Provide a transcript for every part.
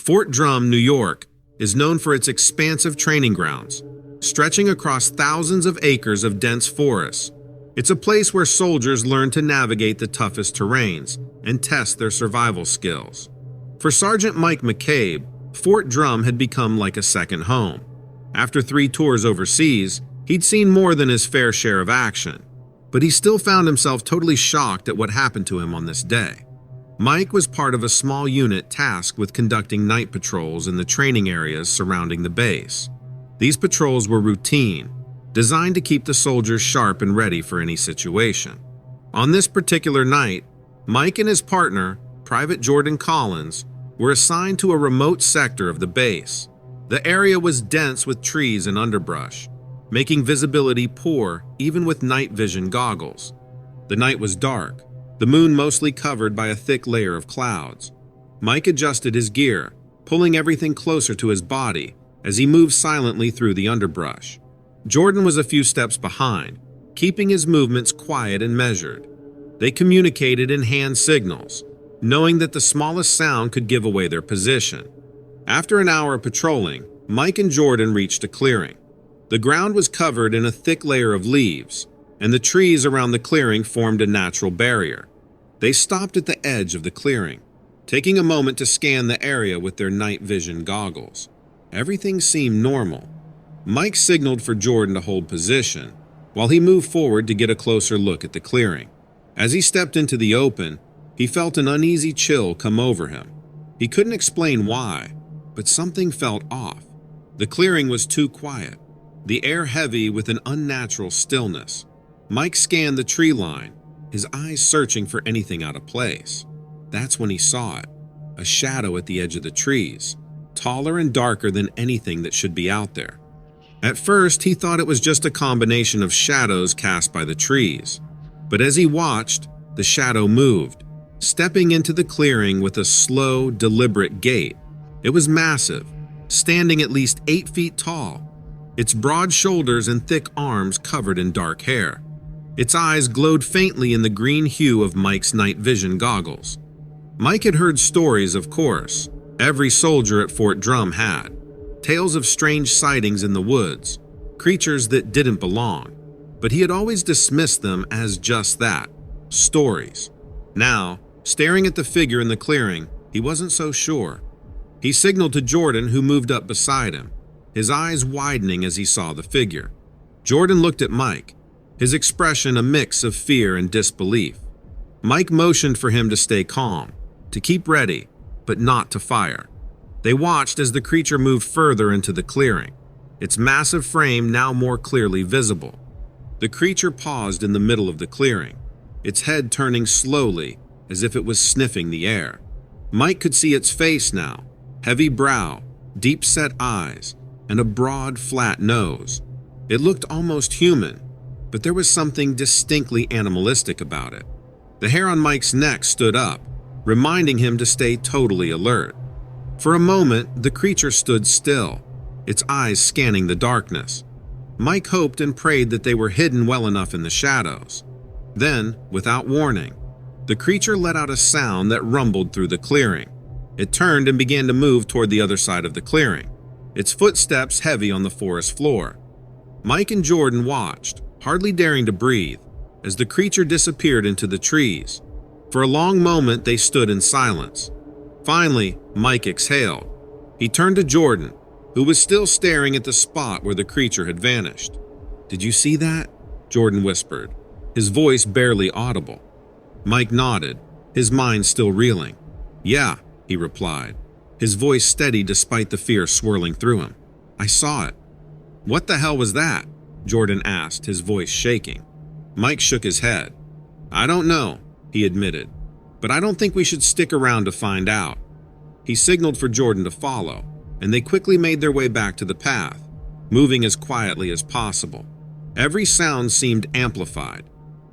Fort Drum, New York, is known for its expansive training grounds, stretching across thousands of acres of dense forests. It's a place where soldiers learn to navigate the toughest terrains and test their survival skills. For Sergeant Mike McCabe, Fort Drum had become like a second home. After 3 tours overseas, he'd seen more than his fair share of action, but he still found himself totally shocked at what happened to him on this day. Mike was part of a small unit tasked with conducting night patrols in the training areas surrounding the base. These patrols were routine, designed to keep the soldiers sharp and ready for any situation. On this particular night, Mike and his partner, Private Jordan Collins, were assigned to a remote sector of the base. The area was dense with trees and underbrush, making visibility poor even with night vision goggles. The night was dark, the moon mostly covered by a thick layer of clouds. Mike adjusted his gear, pulling everything closer to his body as he moved silently through the underbrush. Jordan was a few steps behind, keeping his movements quiet and measured. They communicated in hand signals, knowing that the smallest sound could give away their position. After an hour of patrolling, Mike and Jordan reached a clearing. The ground was covered in a thick layer of leaves, and the trees around the clearing formed a natural barrier. They stopped at the edge of the clearing, taking a moment to scan the area with their night vision goggles. Everything seemed normal. Mike signaled for Jordan to hold position, while he moved forward to get a closer look at the clearing. As he stepped into the open, he felt an uneasy chill come over him. He couldn't explain why, but something felt off. The clearing was too quiet, the air heavy with an unnatural stillness. Mike scanned the tree line, his eyes searching for anything out of place. That's when he saw it, a shadow at the edge of the trees, taller and darker than anything that should be out there. At first, he thought it was just a combination of shadows cast by the trees. But as he watched, the shadow moved, stepping into the clearing with a slow, deliberate gait. It was massive, standing at least 8 feet tall, its broad shoulders and thick arms covered in dark hair. Its eyes glowed faintly in the green hue of Mike's night vision goggles. Mike had heard stories, of course. Every soldier at Fort Drum had. Tales of strange sightings in the woods, creatures that didn't belong. But he had always dismissed them as just that, stories. Now, staring at the figure in the clearing, he wasn't so sure. He signaled to Jordan, who moved up beside him, his eyes widening as he saw the figure. Jordan looked at Mike, his expression a mix of fear and disbelief. Mike motioned for him to stay calm, to keep ready, but not to fire. They watched as the creature moved further into the clearing, its massive frame now more clearly visible. The creature paused in the middle of the clearing, its head turning slowly as if it was sniffing the air. Mike could see its face now, heavy brow, deep-set eyes, and a broad, flat nose. It looked almost human, but there was something distinctly animalistic about it. The hair on Mike's neck stood up, reminding him to stay totally alert. For a moment, the creature stood still, its eyes scanning the darkness. Mike hoped and prayed that they were hidden well enough in the shadows. Then, without warning, the creature let out a sound that rumbled through the clearing. It turned and began to move toward the other side of the clearing, its footsteps heavy on the forest floor. Mike and Jordan watched, hardly daring to breathe, as the creature disappeared into the trees. For a long moment, they stood in silence. Finally, Mike exhaled. He turned to Jordan, who was still staring at the spot where the creature had vanished. "Did you see that?" Jordan whispered, his voice barely audible. Mike nodded, his mind still reeling. "Yeah," he replied, his voice steady despite the fear swirling through him. "I saw it." "What the hell was that?" Jordan asked, his voice shaking. Mike shook his head. "I don't know," he admitted, "but I don't think we should stick around to find out." He signaled for Jordan to follow, and they quickly made their way back to the path, moving as quietly as possible. Every sound seemed amplified.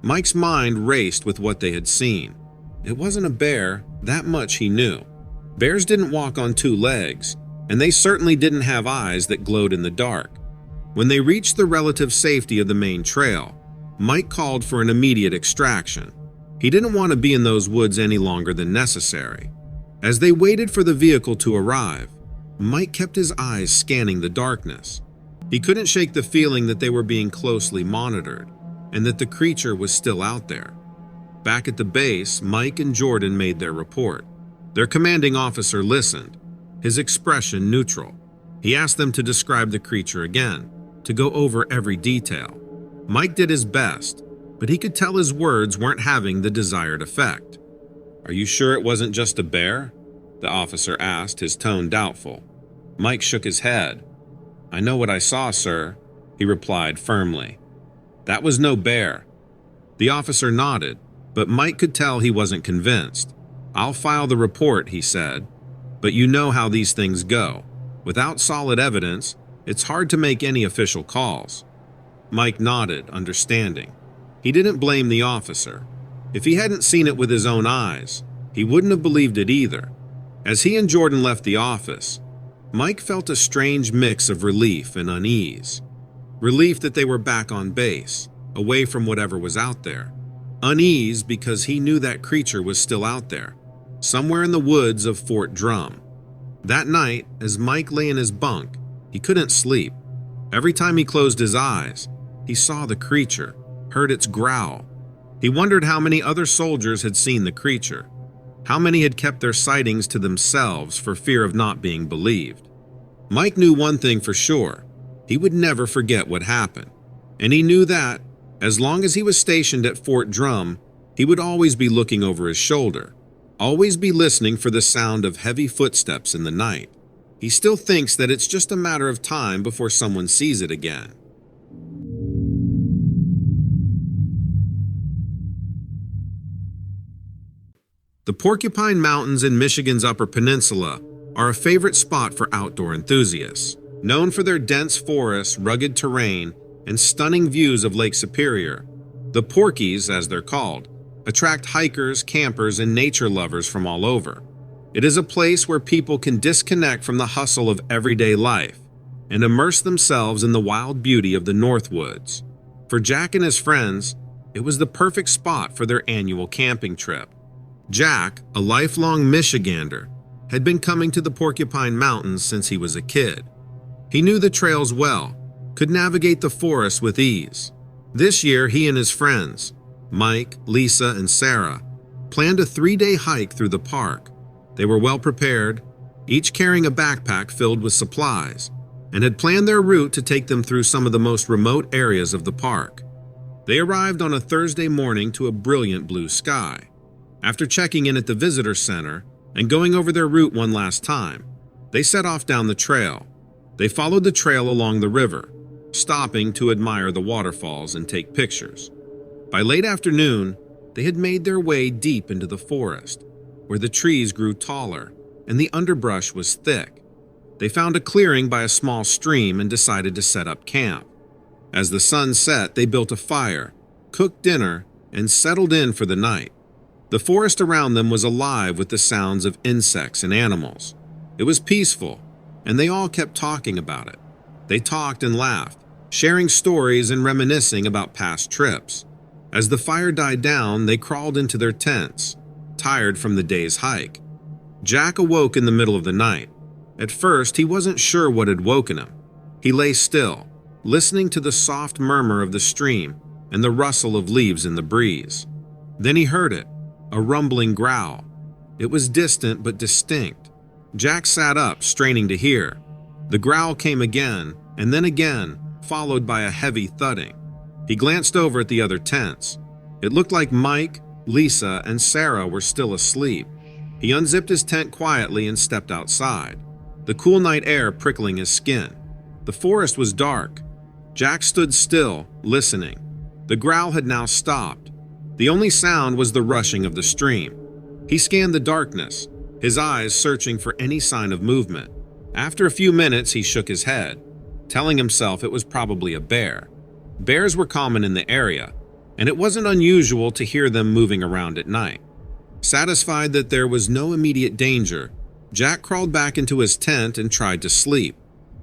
Mike's mind raced with what they had seen. It wasn't a bear, that much he knew. Bears didn't walk on 2 legs, and they certainly didn't have eyes that glowed in the dark. When they reached the relative safety of the main trail, Mike called for an immediate extraction. He didn't want to be in those woods any longer than necessary. As they waited for the vehicle to arrive, Mike kept his eyes scanning the darkness. He couldn't shake the feeling that they were being closely monitored and that the creature was still out there. Back at the base, Mike and Jordan made their report. Their commanding officer listened, his expression neutral. He asked them to describe the creature again, to go over every detail. Mike did his best, but he could tell his words weren't having the desired effect. "Are you sure it wasn't just a bear?" the officer asked, his tone doubtful. Mike shook his head. "I know what I saw, sir," he replied firmly. "That was no bear." The officer nodded, but Mike could tell he wasn't convinced. "I'll file the report," he said. "But you know how these things go. Without solid evidence, it's hard to make any official calls." Mike nodded, understanding. He didn't blame the officer. If he hadn't seen it with his own eyes, he wouldn't have believed it either. As he and Jordan left the office, Mike felt a strange mix of relief and unease. Relief that they were back on base, away from whatever was out there. Unease because he knew that creature was still out there, somewhere in the woods of Fort Drum. That night, as Mike lay in his bunk, he couldn't sleep. Every time he closed his eyes, he saw the creature, heard its growl. He wondered how many other soldiers had seen the creature. How many had kept their sightings to themselves for fear of not being believed? Mike knew one thing for sure. He would never forget what happened. And he knew that, as long as he was stationed at Fort Drum, he would always be looking over his shoulder, always be listening for the sound of heavy footsteps in the night. He still thinks that it's just a matter of time before someone sees it again. The Porcupine Mountains in Michigan's Upper Peninsula are a favorite spot for outdoor enthusiasts. Known for their dense forests, rugged terrain, and stunning views of Lake Superior, the Porkies, as they're called, attract hikers, campers, and nature lovers from all over. It is a place where people can disconnect from the hustle of everyday life and immerse themselves in the wild beauty of the Northwoods. For Jack and his friends, it was the perfect spot for their annual camping trip. Jack, a lifelong Michigander, had been coming to the Porcupine Mountains since he was a kid. He knew the trails well, could navigate the forest with ease. This year, he and his friends, Mike, Lisa, and Sarah, planned a 3-day hike through the park. They were well prepared, each carrying a backpack filled with supplies, and had planned their route to take them through some of the most remote areas of the park. They arrived on a Thursday morning to a brilliant blue sky. After checking in at the visitor center and going over their route one last time, they set off down the trail. They followed the trail along the river, stopping to admire the waterfalls and take pictures. By late afternoon, they had made their way deep into the forest, where the trees grew taller and the underbrush was thick. They found a clearing by a small stream and decided to set up camp. As the sun set, they built a fire, cooked dinner, and settled in for the night. The forest around them was alive with the sounds of insects and animals. It was peaceful, and they all kept talking about it. They talked and laughed, sharing stories and reminiscing about past trips. As the fire died down, they crawled into their tents, tired from the day's hike. Jack awoke in the middle of the night. At first, he wasn't sure what had woken him. He lay still, listening to the soft murmur of the stream and the rustle of leaves in the breeze. Then he heard it, a rumbling growl. It was distant but distinct. Jack sat up, straining to hear. The growl came again, and then again, followed by a heavy thudding. He glanced over at the other tents. It looked like Mike, Lisa, and Sarah were still asleep. He unzipped his tent quietly and stepped outside, the cool night air prickling his skin. The forest was dark. Jack stood still, listening. The growl had now stopped. The only sound was the rushing of the stream. He scanned the darkness, his eyes searching for any sign of movement. After a few minutes, he shook his head, telling himself it was probably a bear. Bears were common in the area, and it wasn't unusual to hear them moving around at night. Satisfied that there was no immediate danger, Jack crawled back into his tent and tried to sleep,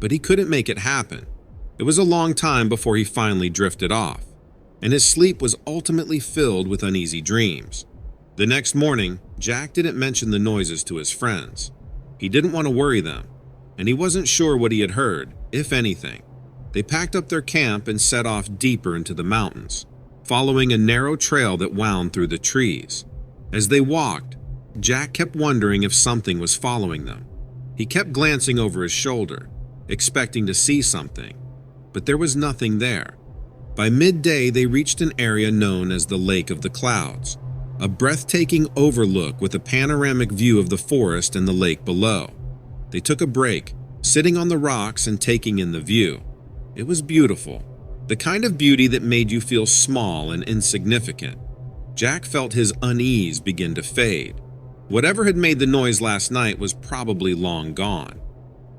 but he couldn't make it happen. It was a long time before he finally drifted off, and his sleep was ultimately filled with uneasy dreams. The next morning, Jack didn't mention the noises to his friends. He didn't want to worry them, and he wasn't sure what he had heard, if anything. They packed up their camp and set off deeper into the mountains, following a narrow trail that wound through the trees. As they walked, Jack kept wondering if something was following them. He kept glancing over his shoulder, expecting to see something, but there was nothing there. By midday, they reached an area known as the Lake of the Clouds, a breathtaking overlook with a panoramic view of the forest and the lake below. They took a break, sitting on the rocks and taking in the view. It was beautiful, the kind of beauty that made you feel small and insignificant. Jack felt his unease begin to fade. Whatever had made the noise last night was probably long gone.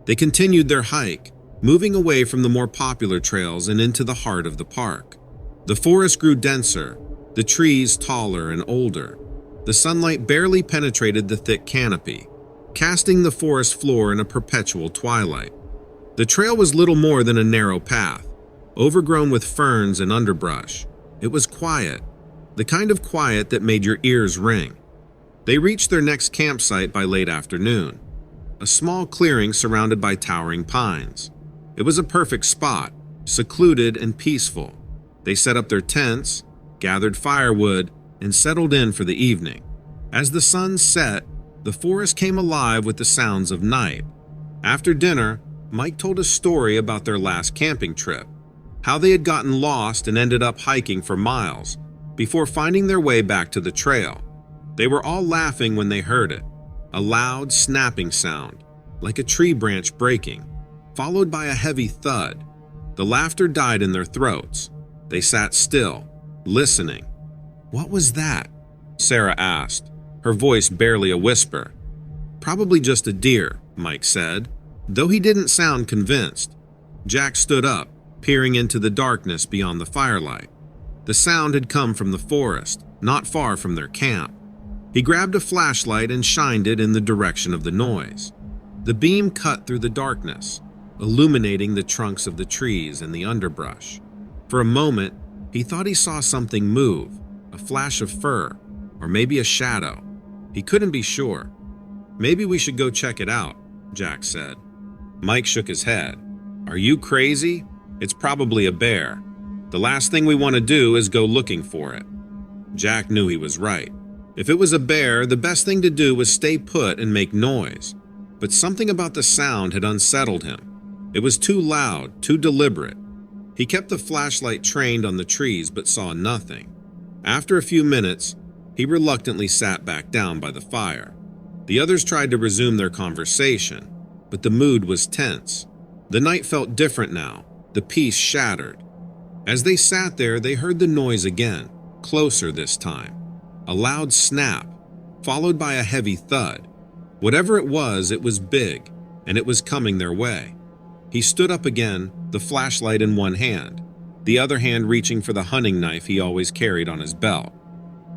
They continued their hike, moving away from the more popular trails and into the heart of the park. The forest grew denser, the trees taller and older. The sunlight barely penetrated the thick canopy, casting the forest floor in a perpetual twilight. The trail was little more than a narrow path, overgrown with ferns and underbrush. It was quiet, the kind of quiet that made your ears ring. They reached their next campsite by late afternoon, a small clearing surrounded by towering pines. It was a perfect spot, secluded and peaceful. They set up their tents, gathered firewood, and settled in for the evening. As the sun set, the forest came alive with the sounds of night. After dinner, Mike told a story about their last camping trip, how they had gotten lost and ended up hiking for miles before finding their way back to the trail. They were all laughing when they heard it, a loud snapping sound, like a tree branch breaking, followed by a heavy thud. The laughter died in their throats. They sat still, listening. "What was that?" Sarah asked, her voice barely a whisper. "Probably just a deer," Mike said, though he didn't sound convinced. Jack stood up, peering into the darkness beyond the firelight. The sound had come from the forest, not far from their camp. He grabbed a flashlight and shined it in the direction of the noise. The beam cut through the darkness, illuminating the trunks of the trees and the underbrush. For a moment, he thought he saw something move, a flash of fur, or maybe a shadow. He couldn't be sure. "Maybe we should go check it out," Jack said. Mike shook his head. "Are you crazy? It's probably a bear. The last thing we want to do is go looking for it." Jack knew he was right. If it was a bear, the best thing to do was stay put and make noise. But something about the sound had unsettled him. It was too loud, too deliberate. He kept the flashlight trained on the trees but saw nothing. After a few minutes, he reluctantly sat back down by the fire. The others tried to resume their conversation, but the mood was tense. The night felt different now, the peace shattered. As they sat there, they heard the noise again, closer this time. A loud snap, followed by a heavy thud. Whatever it was big, and it was coming their way. He stood up again, the flashlight in one hand, the other hand reaching for the hunting knife he always carried on his belt.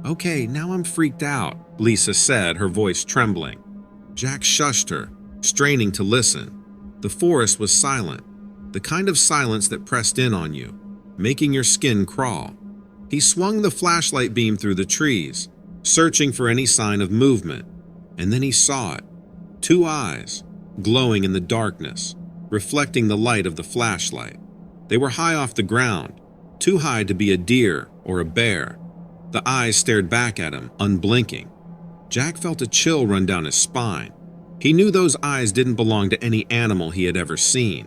"Okay, now I'm freaked out," Lisa said, her voice trembling. Jack shushed her, straining to listen. The forest was silent, the kind of silence that pressed in on you, making your skin crawl. He swung the flashlight beam through the trees, searching for any sign of movement, and then he saw it. Two eyes, glowing in the darkness, reflecting the light of the flashlight. They were high off the ground, too high to be a deer or a bear. The eyes stared back at him, unblinking. Jack felt a chill run down his spine. He knew those eyes didn't belong to any animal he had ever seen.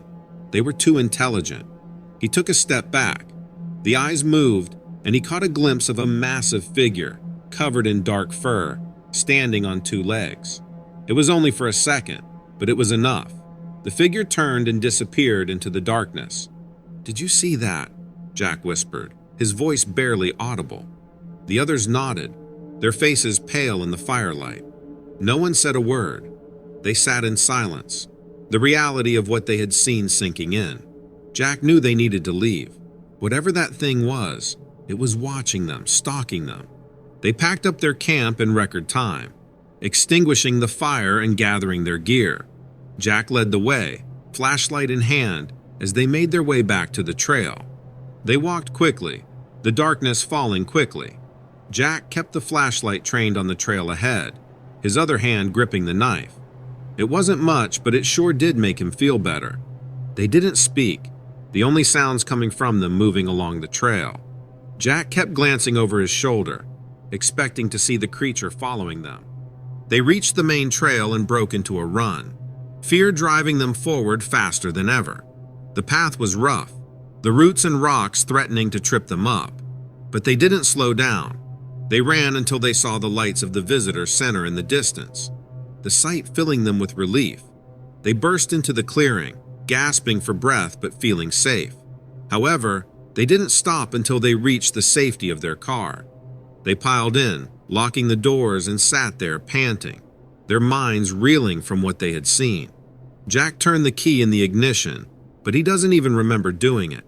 They were too intelligent. He took a step back. The eyes moved, and he caught a glimpse of a massive figure, covered in dark fur, standing on two legs. It was only for a second, but it was enough. The figure turned and disappeared into the darkness. "Did you see that?" Jack whispered, his voice barely audible. The others nodded, their faces pale in the firelight. No one said a word. They sat in silence, the reality of what they had seen sinking in. Jack knew they needed to leave. Whatever that thing was, it was watching them, stalking them. They packed up their camp in record time, extinguishing the fire and gathering their gear. Jack led the way, flashlight in hand, as they made their way back to the trail. They walked quickly, the darkness falling quickly. Jack kept the flashlight trained on the trail ahead, his other hand gripping the knife. It wasn't much, but it sure did make him feel better. They didn't speak, the only sounds coming from them moving along the trail. Jack kept glancing over his shoulder, expecting to see the creature following them. They reached the main trail and broke into a run, fear driving them forward faster than ever. The path was rough, the roots and rocks threatening to trip them up, but they didn't slow down. They ran until they saw the lights of the visitor center in the distance, the sight filling them with relief. They burst into the clearing, gasping for breath but feeling safe. However, they didn't stop until they reached the safety of their car. They piled in, locking the doors, and sat there panting, their minds reeling from what they had seen. Jack turned the key in the ignition, but he doesn't even remember doing it.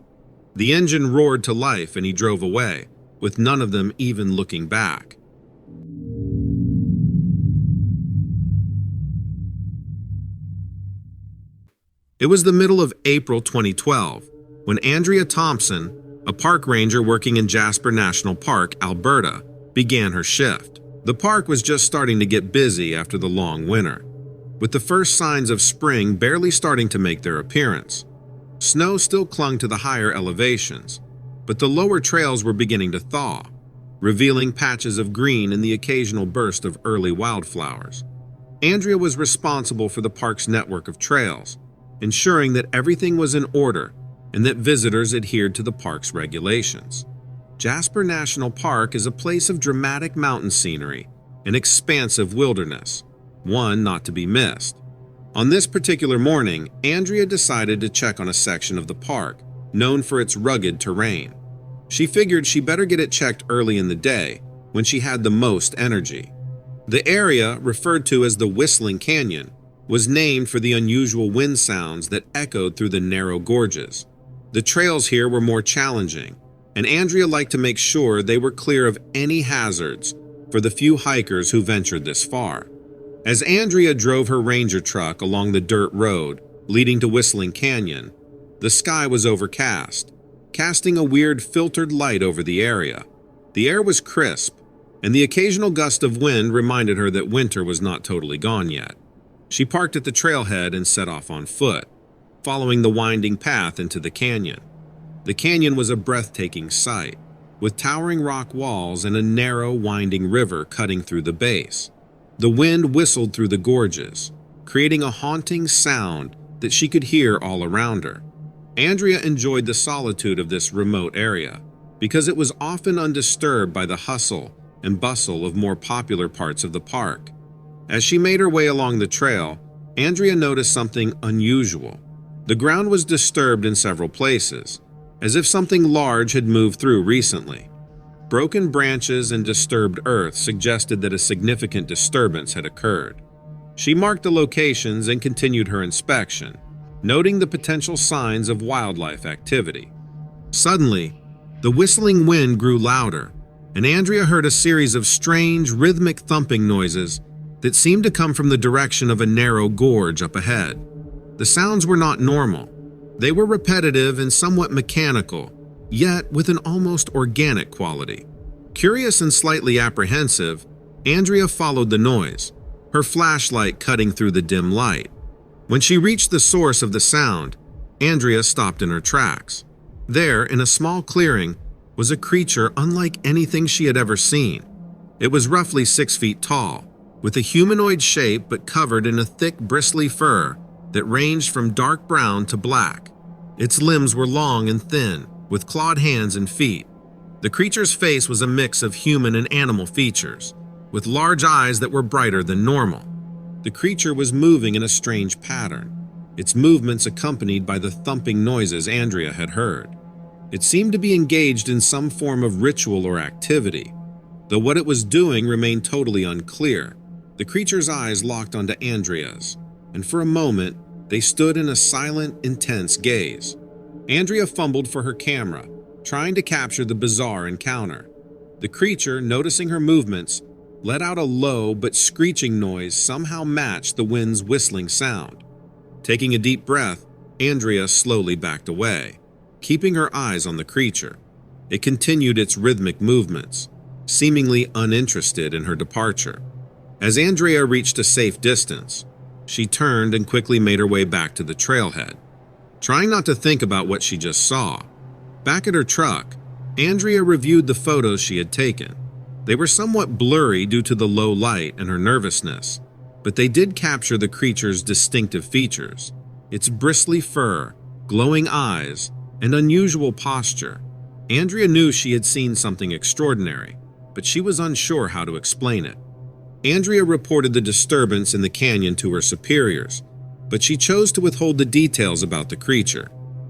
The engine roared to life and he drove away, with none of them even looking back. It was the middle of April 2012 when Andrea Thompson, a park ranger working in Jasper National Park, Alberta, began her shift. The park was just starting to get busy after the long winter, with the first signs of spring barely starting to make their appearance. Snow still clung to the higher elevations, but the lower trails were beginning to thaw, revealing patches of green and the occasional burst of early wildflowers. Andrea was responsible for the park's network of trails, ensuring that everything was in order and that visitors adhered to the park's regulations. Jasper National Park is a place of dramatic mountain scenery and expansive wilderness, one not to be missed. On this particular morning, Andrea decided to check on a section of the park known for its rugged terrain. She figured she better get it checked early in the day when she had the most energy. The area, referred to as the Whistling Canyon, was named for the unusual wind sounds that echoed through the narrow gorges. The trails here were more challenging, and Andrea liked to make sure they were clear of any hazards for the few hikers who ventured this far. As Andrea drove her ranger truck along the dirt road leading to Whistling Canyon, the sky was overcast, casting a weird filtered light over the area. The air was crisp, and the occasional gust of wind reminded her that winter was not totally gone yet. She parked at the trailhead and set off on foot, following the winding path into the canyon. The canyon was a breathtaking sight, with towering rock walls and a narrow, winding river cutting through the base. The wind whistled through the gorges, creating a haunting sound that she could hear all around her. Andrea enjoyed the solitude of this remote area because it was often undisturbed by the hustle and bustle of more popular parts of the park. As she made her way along the trail, Andrea noticed something unusual. The ground was disturbed in several places, as if something large had moved through recently. Broken branches and disturbed earth suggested that a significant disturbance had occurred. She marked the locations and continued her inspection, noting the potential signs of wildlife activity. Suddenly, the whistling wind grew louder, and Andrea heard a series of strange, rhythmic thumping noises that seemed to come from the direction of a narrow gorge up ahead. The sounds were not normal. They were repetitive and somewhat mechanical, yet with an almost organic quality. Curious and slightly apprehensive, Andrea followed the noise, her flashlight cutting through the dim light. When she reached the source of the sound, Andrea stopped in her tracks. There, in a small clearing, was a creature unlike anything she had ever seen. It was roughly 6 feet tall, with a humanoid shape but covered in a thick, bristly fur that ranged from dark brown to black. Its limbs were long and thin, with clawed hands and feet. The creature's face was a mix of human and animal features, with large eyes that were brighter than normal. The creature was moving in a strange pattern, its movements accompanied by the thumping noises Andrea had heard. It seemed to be engaged in some form of ritual or activity, though what it was doing remained totally unclear. The creature's eyes locked onto Andrea's, and for a moment, they stood in a silent, intense gaze. Andrea fumbled for her camera, trying to capture the bizarre encounter. The creature, noticing her movements, let out a low but screeching noise somehow matched the wind's whistling sound. Taking a deep breath, Andrea slowly backed away, keeping her eyes on the creature. It continued its rhythmic movements, seemingly uninterested in her departure. As Andrea reached a safe distance, she turned and quickly made her way back to the trailhead, trying not to think about what she just saw. Back at her truck, Andrea reviewed the photos she had taken. They were somewhat blurry due to the low light and her nervousness, but they did capture the creature's distinctive features: its bristly fur, glowing eyes, and unusual posture. Andrea knew she had seen something extraordinary, but she was unsure how to explain it. Andrea reported the disturbance in the canyon to her superiors, but she chose to withhold the details about the creature.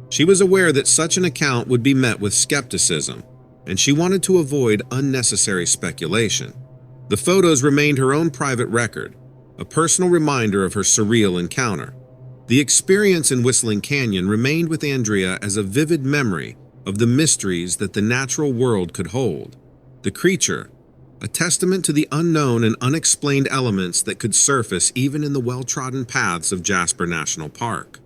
She was aware that such an account would be met with skepticism, and she wanted to avoid unnecessary speculation. The photos remained her own private record, a personal reminder of her surreal encounter. The experience in Whistling Canyon remained with Andrea as a vivid memory of the mysteries that the natural world could hold. The creature, a testament to the unknown and unexplained elements that could surface even in the well-trodden paths of Jasper National Park.